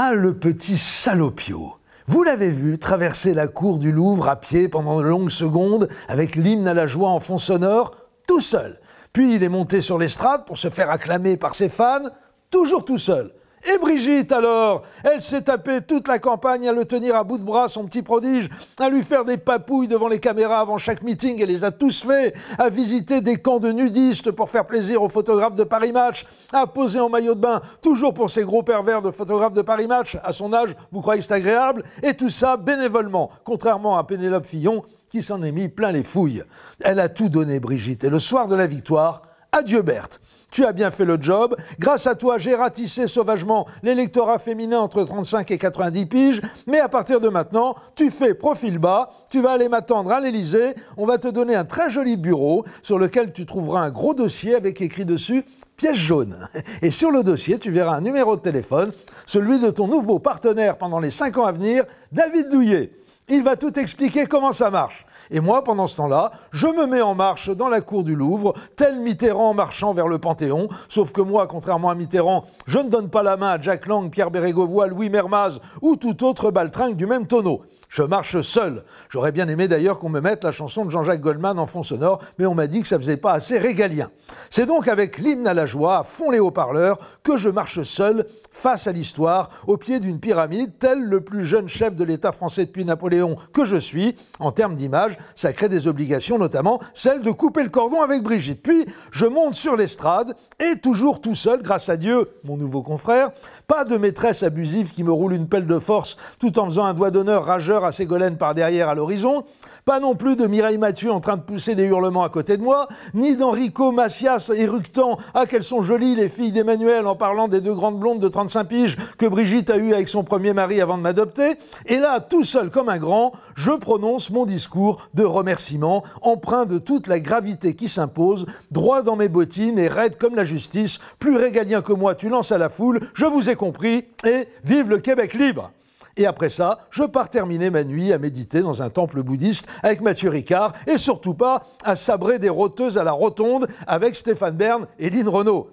Ah, le petit salopio! Vous l'avez vu traverser la cour du Louvre à pied pendant de longues secondes avec l'hymne à la joie en fond sonore, tout seul. Puis il est monté sur l'estrade pour se faire acclamer par ses fans, toujours tout seul. Et Brigitte alors, elle s'est tapée toute la campagne à le tenir à bout de bras, son petit prodige, à lui faire des papouilles devant les caméras avant chaque meeting, elle les a tous faits, à visiter des camps de nudistes pour faire plaisir aux photographes de Paris Match, à poser en maillot de bain, toujours pour ces gros pervers de photographes de Paris Match, à son âge, vous croyez que c'est agréable? Et tout ça bénévolement, contrairement à Pénélope Fillon, qui s'en est mis plein les fouilles. Elle a tout donné, Brigitte, et le soir de la victoire, adieu Berthe. Tu as bien fait le job. Grâce à toi, j'ai ratissé sauvagement l'électorat féminin entre 35 et 90 piges. Mais à partir de maintenant, tu fais profil bas. Tu vas aller m'attendre à l'Élysée. On va te donner un très joli bureau sur lequel tu trouveras un gros dossier avec écrit dessus « pièce jaune ». Et sur le dossier, tu verras un numéro de téléphone, celui de ton nouveau partenaire pendant les 5 ans à venir, David Douillet. Il va tout expliquer comment ça marche. Et moi, pendant ce temps-là, je me mets en marche dans la cour du Louvre, tel Mitterrand marchant vers le Panthéon. Sauf que moi, contrairement à Mitterrand, je ne donne pas la main à Jack Lang, Pierre Bérégovoy, Louis Mermaz ou tout autre baltringue du même tonneau. Je marche seul. J'aurais bien aimé d'ailleurs qu'on me mette la chanson de Jean-Jacques Goldman en fond sonore, mais on m'a dit que ça faisait pas assez régalien. C'est donc avec l'hymne à la joie, à fond les haut-parleurs, que je marche seul face à l'histoire, au pied d'une pyramide, tel le plus jeune chef de l'État français depuis Napoléon que je suis. En termes d'image, ça crée des obligations, notamment celle de couper le cordon avec Brigitte. Puis, je monte sur l'estrade, et toujours tout seul, grâce à Dieu, mon nouveau confrère, pas de maîtresse abusive qui me roule une pelle de force tout en faisant un doigt d'honneur rageur à Ségolène par derrière à l'horizon, pas non plus de Mireille Mathieu en train de pousser des hurlements à côté de moi, ni d'Enrico Macias éructant « Ah, qu'elles sont jolies les filles d'Emmanuel » en parlant des deux grandes blondes de 35 piges que Brigitte a eues avec son premier mari avant de m'adopter. Et là, tout seul comme un grand, je prononce mon discours de remerciement, empreint de toute la gravité qui s'impose, droit dans mes bottines et raide comme la justice, plus régalien que moi, tu lances à la foule, je vous ai compris, et vive le Québec libre! Et après ça, je pars terminer ma nuit à méditer dans un temple bouddhiste avec Mathieu Ricard et surtout pas à sabrer des rôteuses à la rotonde avec Stéphane Bern et Lynn Renault.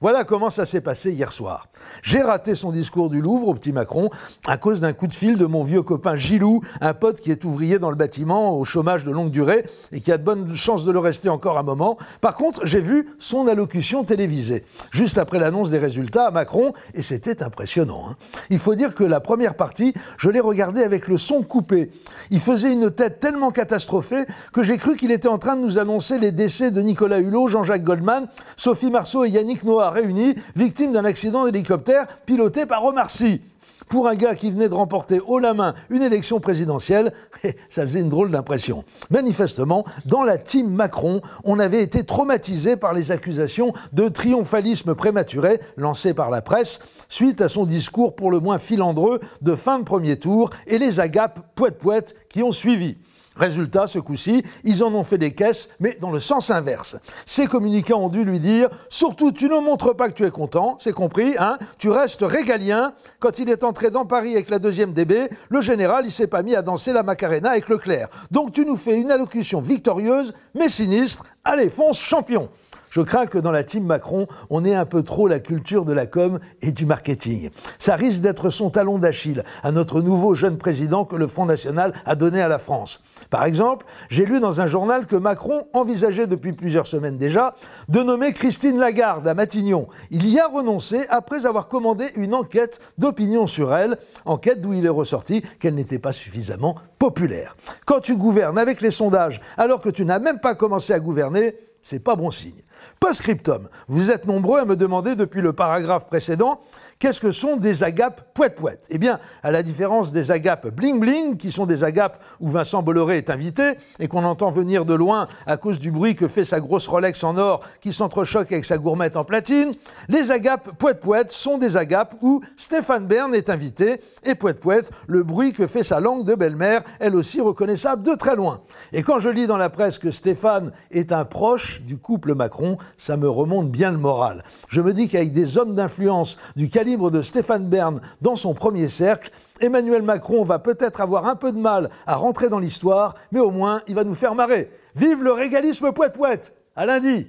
Voilà comment ça s'est passé hier soir. J'ai raté son discours du Louvre au petit Macron à cause d'un coup de fil de mon vieux copain Gilou, un pote qui est ouvrier dans le bâtiment au chômage de longue durée et qui a de bonnes chances de le rester encore un moment. Par contre, j'ai vu son allocution télévisée juste après l'annonce des résultats à Macron et c'était impressionnant. Il faut dire que la première partie, je l'ai regardé avec le son coupé. Il faisait une tête tellement catastrophée que j'ai cru qu'il était en train de nous annoncer les décès de Nicolas Hulot, Jean-Jacques Goldman, Sophie Marceau et Yannick Noah réunis, victimes d'un accident d'hélicoptère piloté par Omar Sy. Pour un gars qui venait de remporter haut la main une élection présidentielle, ça faisait une drôle d'impression. Manifestement, dans la team Macron, on avait été traumatisé par les accusations de triomphalisme prématuré lancées par la presse suite à son discours pour le moins filandreux de fin de premier tour et les agapes poète-poète qui ont suivi. Résultat, ce coup-ci, ils en ont fait des caisses, mais dans le sens inverse. Ces communicants ont dû lui dire « Surtout, tu ne montres pas que tu es content, c'est compris, hein, tu restes régalien. » Quand il est entré dans Paris avec la 2e DB, le général, il s'est pas mis à danser la Macarena avec Leclerc. Donc tu nous fais une allocution victorieuse, mais sinistre. Allez, fonce, champion! Je crains que dans la team Macron, on ait un peu trop la culture de la com et du marketing. Ça risque d'être son talon d'Achille à notre nouveau jeune président que le Front National a donné à la France. Par exemple, j'ai lu dans un journal que Macron envisageait depuis plusieurs semaines déjà de nommer Christine Lagarde à Matignon. Il y a renoncé après avoir commandé une enquête d'opinion sur elle, enquête d'où il est ressorti qu'elle n'était pas suffisamment populaire. Quand tu gouvernes avec les sondages alors que tu n'as même pas commencé à gouverner, c'est pas bon signe. Post-scriptum, vous êtes nombreux à me demander depuis le paragraphe précédent qu'est-ce que sont des agapes poète-poète. Eh bien, à la différence des agapes bling-bling, qui sont des agapes où Vincent Bolloré est invité et qu'on entend venir de loin à cause du bruit que fait sa grosse Rolex en or qui s'entrechoque avec sa gourmette en platine, les agapes poète-poète sont des agapes où Stéphane Bern est invité et poète-poète, le bruit que fait sa langue de belle-mère, elle aussi reconnaissable de très loin. Et quand je lis dans la presse que Stéphane est un proche du couple Macron, ça me remonte bien le moral. Je me dis qu'avec des hommes d'influence du calibre de Stéphane Bern dans son premier cercle, Emmanuel Macron va peut-être avoir un peu de mal à rentrer dans l'histoire, mais au moins il va nous faire marrer. Vive le régalisme poète-poète! À lundi!